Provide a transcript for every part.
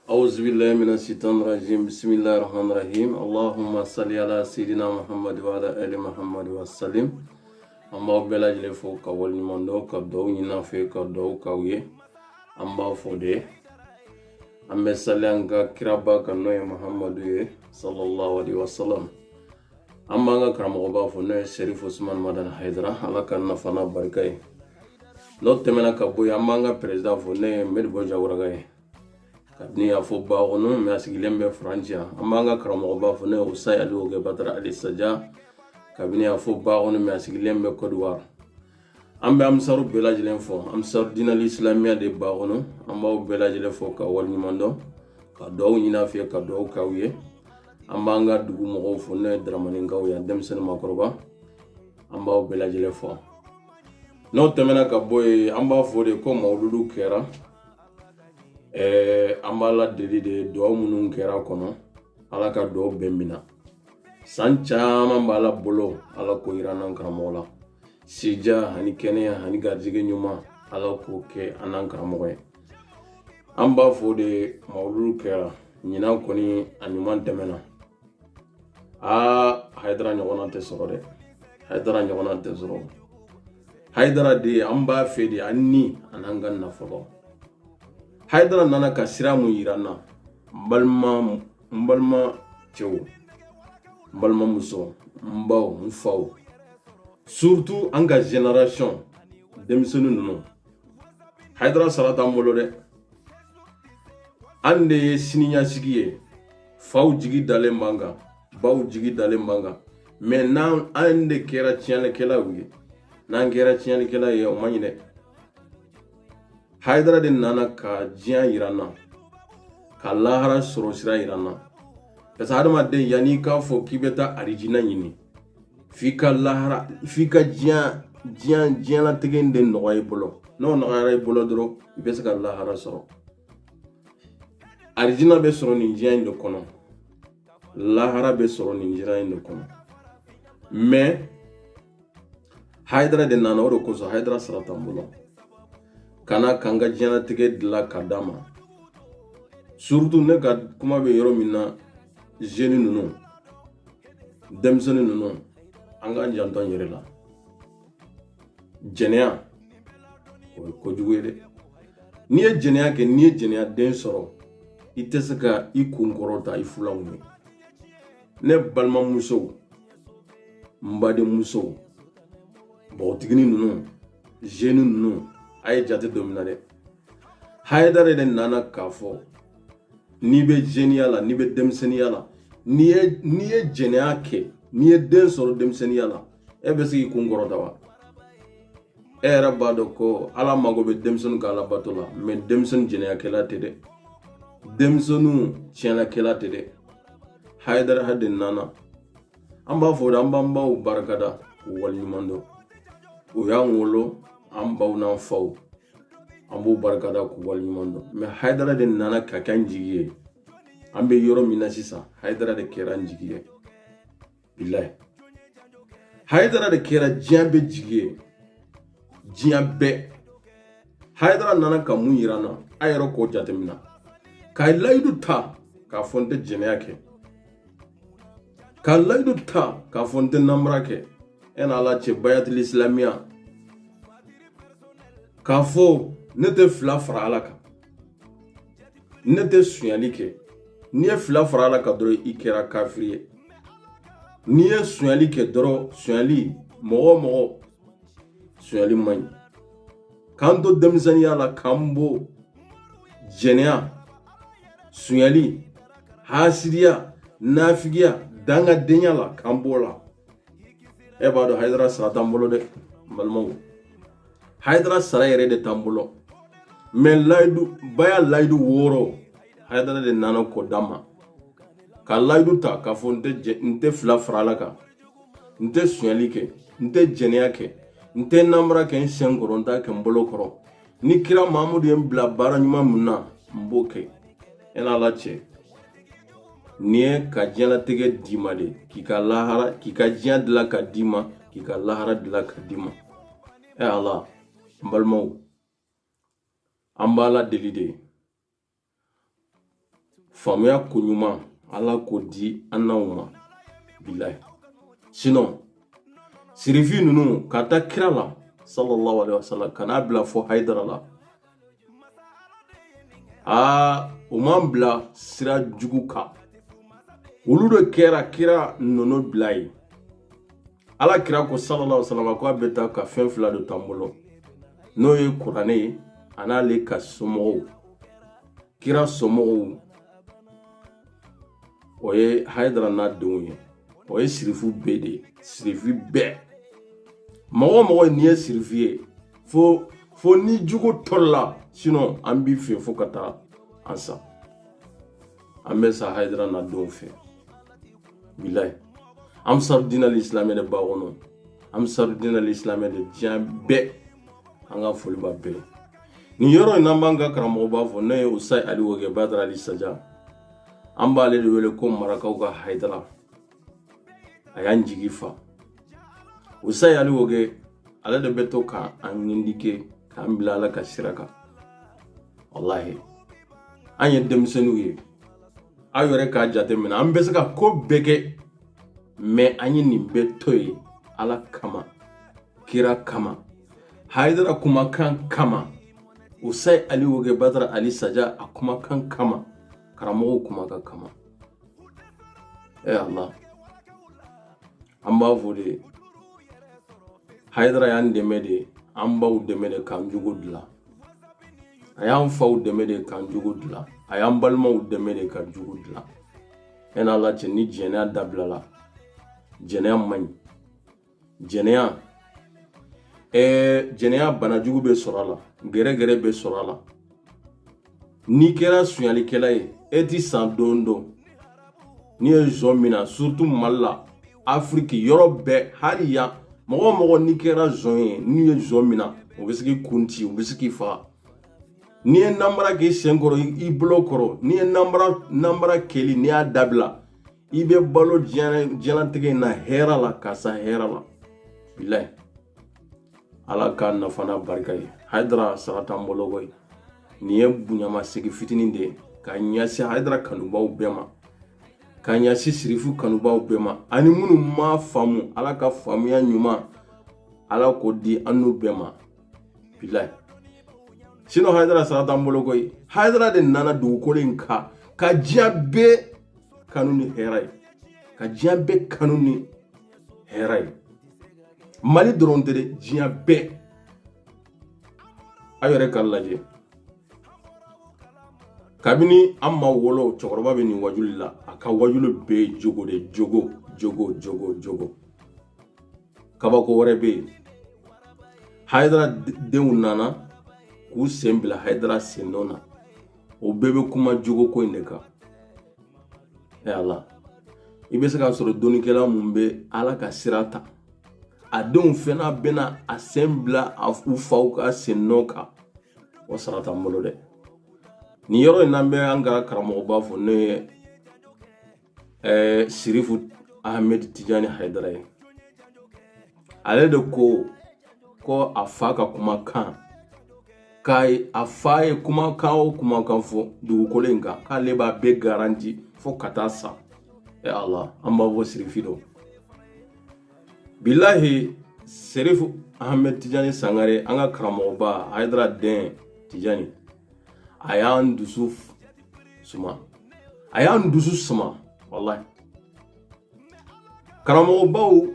أعوذ بالله من الشيطان الرجيم بسم الله الرحمن الرحيم اللهم صل على سيدنا محمد وعلى آل محمد وسلم أما بلا جلفو كوال نماندو كدو ينافي كدو كوي أما فودي أما سليانكا كرابا كنوي محمد صلى الله عليه وسلم أما كرامغبا فنوي شريف عثمان مدن حيدرا على كان نفنا بركاي لو تمنا كبوي أما بريزيدان فنوي مدبو جاورغاي kabni ya fo bawono me asigilembe Francia amanga karamo ba fo ne usay ali oge Badara Ali Sadia kabni ya fo bawono me asigilembe Côte d'Ivoire ambe amsaru belajilen fo amsar dinal islamia de bawono amba belajile fo ka wal nyimando ka do nyina fi ka do kawye amanga dugu mo fo ne dramani ngaw ya demsen makoroba amba belajile fo no temena ka boy amba fo de ko mawdudu kera ambala deli de do munun kera kono ala ka do bemina sancha bala bolo ala ko iranan karamola sija hani kene hani garjige nyuma ala ko ke anan karamoye amba fode mawlulu kera nyina koni anyuman temena haydara nyona te sorode haydara nyona te zoro haydara de amba fede anni anangan na folo haydara nana ka siramu yirana mbalma cew mbalma muso mbaw mfaw surtout en ga génération demisonu nunu haydara salata mbolo de ande sininya sigiye faw jigi dale mbanga baw jigi dale mbanga mais nan ande kera tiane kela wi nan kera tiane kela ye o manyine haydara de nana ka jiya yirana ka lahara soro sira yirana parce que adama de yani ka fo kibeta arijina yini fika lahara fika jiya la tegende noy bolo no noy bolo dro ibesa ka lahara soro arijina be soro ni jiya ndo kono lahara be soro ni jiya ndo kono mais haydara de nana woro ko so haydara sarata mbolo kana kanga jana tige dila kadama surtout ne ka kuma be yoro minna jeune nunu demsene nunu anga jantan yere la jenia ko juwede ni e jenia ke ni e jenia den soro itesaka ikunkorota ifulamu ne balma muso mbade muso botigini nunu jeune nunu ay jate domina de haydara de nana kafo ni be geniala ni be demseniala ni e genia ke ni e den soro demseniala e be sigi kungoro dawa era bado ko ala mago be demsen ka ala batola me demsen genia ke la tede demsenu chena ke la tede haydara hadde nana amba foda amba barakada wal nyumando o ya ngolo ambaw nan faw ambu barkada ku wal nyumondo me haydara de nana ka kanjiye ambe yoro minasisa haydara de keran jigiye billahi haydara de kera jambe jigiye jambe haydara nana ka muyirana ayro ko jatemina kay laydu ta ka fonte jeneyake ka laydu ta ka fonte namrake en ala che bayatul islamia kafo nete fla fralaka nete sunyalike niye fla fralaka doro ikera kafiriye niye sunyalike doro sunyali mogo sunyali many kanto demzaniya la kambo jenya sunyali hasidiya nafigiya danga denya la kambo la ebado haydara satambolo de malmango haydara sara yere de tambulo men laydu baya laydu woro haydara de nano ko dama ka laydu ta ka fonte nte fla fralaka nte sunyalike nte jeniake nte namra ken sengoronta ken bolo koro ni kira mamudu en bla bara nyuma munna mboke ena lache nie ka jana tege dima de kika lahara kika jana dila ka dima kika lahara dila ka dima Allah mbalmaw ambala delide faamuya koɲuman ala k'o di an n'aw ma bilahi sinon sirifi ninnu ka taa kira la sallallahu alaihi wasallam kana bila fo haidara la o man bila sira jugu kan olu de kɛra kira nɔnɔ bila ye ala kira ko sallallahu alaihi wasallam ko a bɛ taa ka fɛn fila de t'an bolo n'o ye kuranɛ ye an'ale ka somɔgɔw kira somɔgɔw o ye haidara n'a denw ye o ye sirifu bɛɛ de ye sirifi bɛɛ mɔgɔ mɔgɔ n'i ye sirifi ye fo ni jugu tɔrɔla sinon an b'i fɛ fo ka taa an sa an bɛ sa haidara n'a denw fɛ bilahi amsar dinal islamiyɛ de b'a kɔnɔ amsar dinal islamiyɛ de diɲɛ bɛɛ an ka foli b'a bɛɛ nin yɔrɔ in n'an b'an ka karamɔgɔ b'a fɔ ne ye Usai Ali Woge Badara Ali Saja an b'ale de wele ko marakaw ka haidara a y'an jigi fa Usai Ali Woge ale de bɛ to k'an indike k'an bila ala ka sira kan wallahi an ye denmisɛnninw ye aw yɛrɛ k'a jateminɛ an bɛ se ka ko bɛɛ kɛ mais an ye nin bɛɛ to ye ala kama kira kama haidara kumakan kama Usai Ali Woge Badara Ali Saja a kumakan kama karamɔgɔw kumakan kama Allah an b'a fɔ de haidara y'an dɛmɛ de an baw dɛmɛ de k'an jogo dilan a y'an faw dɛmɛ de k'an jogo dilan a y'an balimaw dɛmɛ de k'an jogo dilan Allah cɛ ni jɛnɛya dabilala jɛnɛya man ɲi jɛnɛya banajugu bɛ sɔrɔ a la gɛrɛgɛrɛ bɛ sɔrɔ a la n'i kɛra sunyalikɛla ye e ti san don n'i ye zɔn mina surtout Mali la Afrique yɔrɔ bɛɛ hali yan mɔgɔ n'i kɛra zɔn ye n'u ye zɔn mina o bɛ se k'i kunti o bɛ se k'i faga n'i ye nanbara k'i sen kɔrɔ i bolo kɔrɔ n'i ye nanbara kɛli n'i y'a dabila i bɛ balo diɲɛlatigɛ in na hɛrɛ la ka sa hɛrɛ la bilahi ala ka nafa n'a barika ye haidara sara t'an bolo koyi nin ye bonyamasegin fitinin de ye ka ɲɛsin haidara kanubaw bɛɛ ma ka ɲɛsin sirifu kanubaw bɛɛ ma ani minnu ma faamu ala ka faamuya ɲuman ala k'o di an n'u bɛɛ ma bilahi sinon haidara sara t'an bolo koyi haidara de nana dugukolo in kan ka diɲɛ bɛɛ kanu ni hɛrɛ ye ka diɲɛ bɛɛ kanu ni hɛrɛ ye Mali dɔrɔn tɛ dɛ diɲɛ bɛɛ a yɛrɛ k'a lajɛ kabini an ma wolo cɛkɔrɔba bɛ nin wajuli la a ka wajuli bɛ ye jogo de jogo kabako wɛrɛ bɛ yen haidara denw nana k'u sen bila haidara sen dɔ na o bɛɛ bɛ kuma jogo ko in de kan Allah i bɛ se ka sɔrɔ dɔnnikɛla mun bɛ ala ka sira ta a denw fana bɛna a sen bila u faw ka sen nɔ kan o sara t'an bolo dɛ nin yɔrɔ in n'an bɛ an ka karamɔgɔ b'a fɔ ne ye Sirifu Ahmed Tijani Haidara ye ale de ko a fa ka kumakan a fa ye kumakan o kumakan fɔ dugukolo in kan k'ale b'a bɛɛ garanti fo ka taa sa Allah an b'a fɔ Sirifi dɔ bilahi Sirifu Ahmed Tijani Sangare an ka karamɔgɔba Haidara den Tijani a y'an dusu suma wallahi karamɔgɔbaw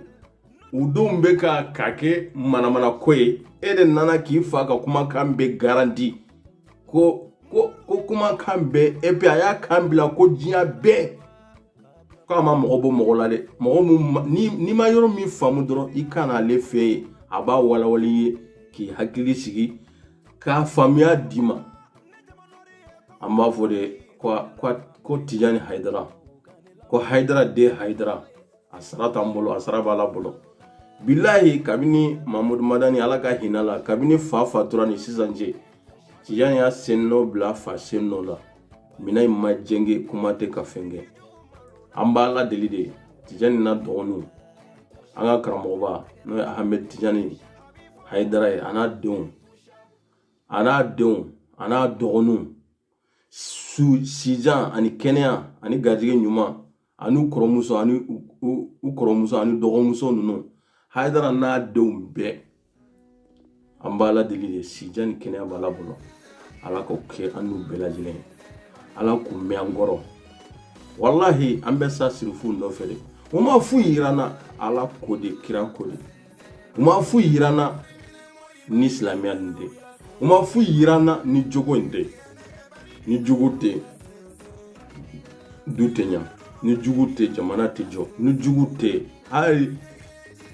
u denw bɛ ka kɛ manamana ko ye e de nana k'i fa ka kumakan bɛ garanti ko kumakan bɛ et puis a y'a kan bila ko diɲɛ bɛɛ ko a ma mɔgɔ bɔ mɔgɔ la dɛ mɔgɔ mun n'i ma yɔrɔ min faamu dɔrɔn i ka na ale fɛ yen a b'a walawali ye k'i hakili sigi k'a faamuya d'i ma an b'a fɔ de ko Tijani Haidara ko Haidara den Haidara a sara t'an bolo a sara b'ala bolo bilahi kabini Mahamadu Madani ala ka hinɛ la kabini fa fatura ni sisan cɛ Tijani y'a sen nɔ bila fa sen nɔ la mina in ma jɛngɛ kuma tɛ ka fɛn kɛ an b'a la deli de Tijani na dɔgɔninw an ka karamɔgɔba n'o ye Ahmed Tijani Haidara ye a n'a denw a n'a dɔgɔninw sijan ani kɛnɛya ani garijɛgɛ ɲuman ani kɔrɔmuso ani u kɔrɔmuso ani dɔgɔmuso ninnu Haidara n'a denw bɛɛ an b'a la deli de sijan ni kɛnɛya b'a la bolo Ala k'o kɛ an n'u bɛɛ lajɛlen Ala k'u mɛn an kɔrɔ wallahi an bɛ sa sirifu nɔfɛ de u ma foyi yirana Ala ko de kira ko de u ma foyi yirana ni silamɛya nin tɛ u ma foyi yirana ni jogo in tɛ ni jugu tɛ du tɛ ɲa ni jugu tɛ jamana tɛ jɔ ni jugu tɛ hali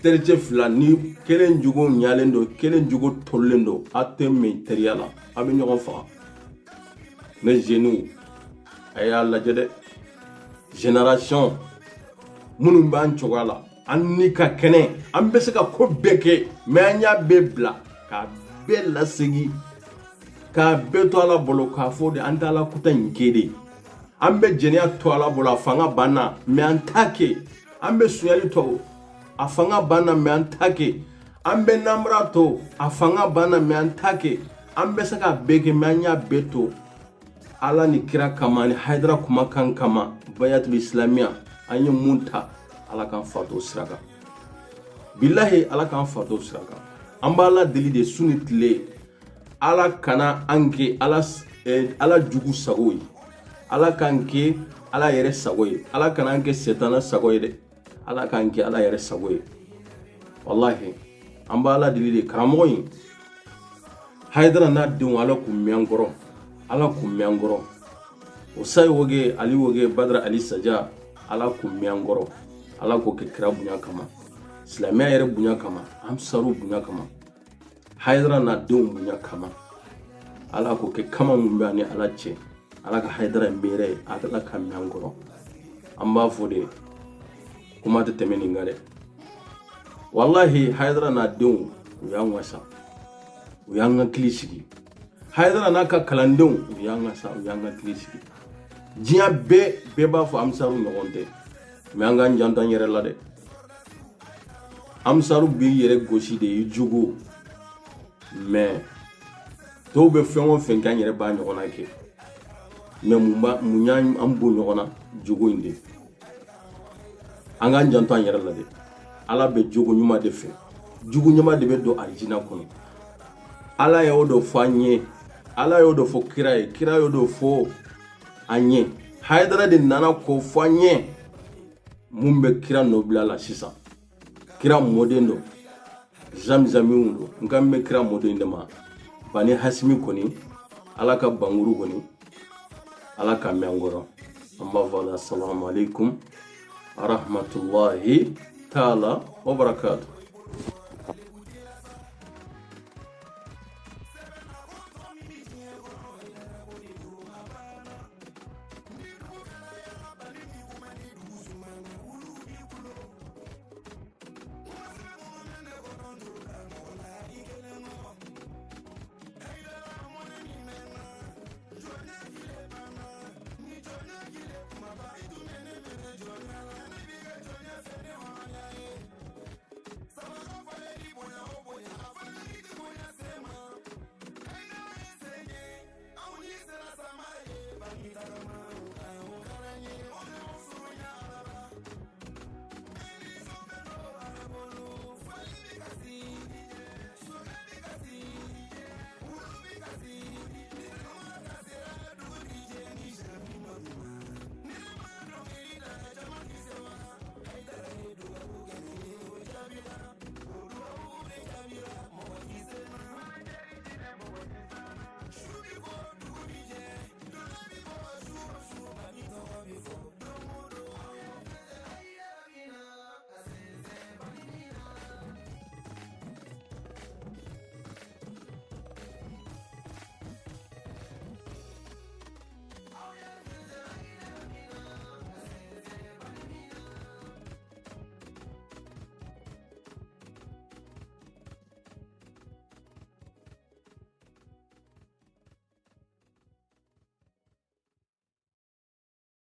tericɛ fila ni kelen jugu ɲalen don kelen jugu tolilen don a tɛ mɛn teriya la a bɛ ɲɔgɔn faga ne jeunes a y'a lajɛ dɛ génération minnu b'an cogoya la an ni ka kɛnɛ an bɛ se ka ko bɛɛ kɛ mais an y'a bɛɛ bila k'a bɛɛ lasegin k'a bɛɛ to Ala bolo k'a fɔ de an tɛ Ala kuta in kɛ de an bɛ jɛnɛya to Ala bolo a fanga banna mais an t'a kɛ an bɛ suɲɛli to a fanga banna mais an t'a kɛ an bɛ namara to a fanga banna mais an t'a kɛ an bɛ se ka bɛɛ kɛ mais an y'a bɛɛ to Ala ni kira kama ni Haidara kumakan kama bayatul islamiya an ye mun ta Ala k'an fato sira kan billahi Ala k'an fato sira kan an b'a la deli de su ni tile Ala kana an kɛ Ala jugu sago ye Ala k'an kɛ Ala yɛrɛ sago ye Ala kana an kɛ setana sago ye dɛ Ala k'an kɛ Ala yɛrɛ sago ye wallahi an b'a la deli de karamɔgɔ in Haidara n'a denw Ala k'u mɛn an kɔrɔ Ala k'u mɛn an kɔrɔ o sayi woge Ali woge Badara Ali Saja Ala k'u mɛn an kɔrɔ Ala k'o kɛ kira bonya kama silamɛya yɛrɛ bonya kama Amsaru bonya kama Haidara n'a denw bonya kama Ala k'o kɛ kama mun bɛ ani Ala cɛ Ala ka Haidara miirɛ Ala ka mɛn an kɔrɔ an b'a fɔ de kuma tɛ tɛmɛ nin kan dɛ wallahi Haidara n'a denw u y'an wasa u y'an hakili sigi Haidara n'a ka kalandenw u y'an hakili sigi diɲɛ bɛɛ b'a fɔ Amsaru ɲɔgɔn tɛ mais an k'an janto an yɛrɛ la dɛ Amsaru b'i yɛrɛ gosi de i jugu mais dɔw bɛ fɛn o fɛn kɛ an yɛrɛ b'a ɲɔgɔnna kɛ mais mun y'an bɔ ɲɔgɔn na jugu in de an k'an janto an yɛrɛ la dɛ Ala bɛ jugu ɲuman de fɛ jugu ɲuman de bɛ don arijinɛ kɔnɔ Ala y'o dɔ fɔ an ye Ala y'o dɔ fɔ kira ye kira y'o dɔ fɔ an ye Haidara de nana k'o fɔ an ye mun bɛ kira nɔbila la sisan kira mɔden don zamzamiw don nka bɛ kira mɔden de ma Bani Hasimi kɔni Ala ka banguru kɔni Ala ka mɛn an kɔrɔ an b'a fɔ assalamu alaikum wa rahmatullahi ta'ala wa barakatuh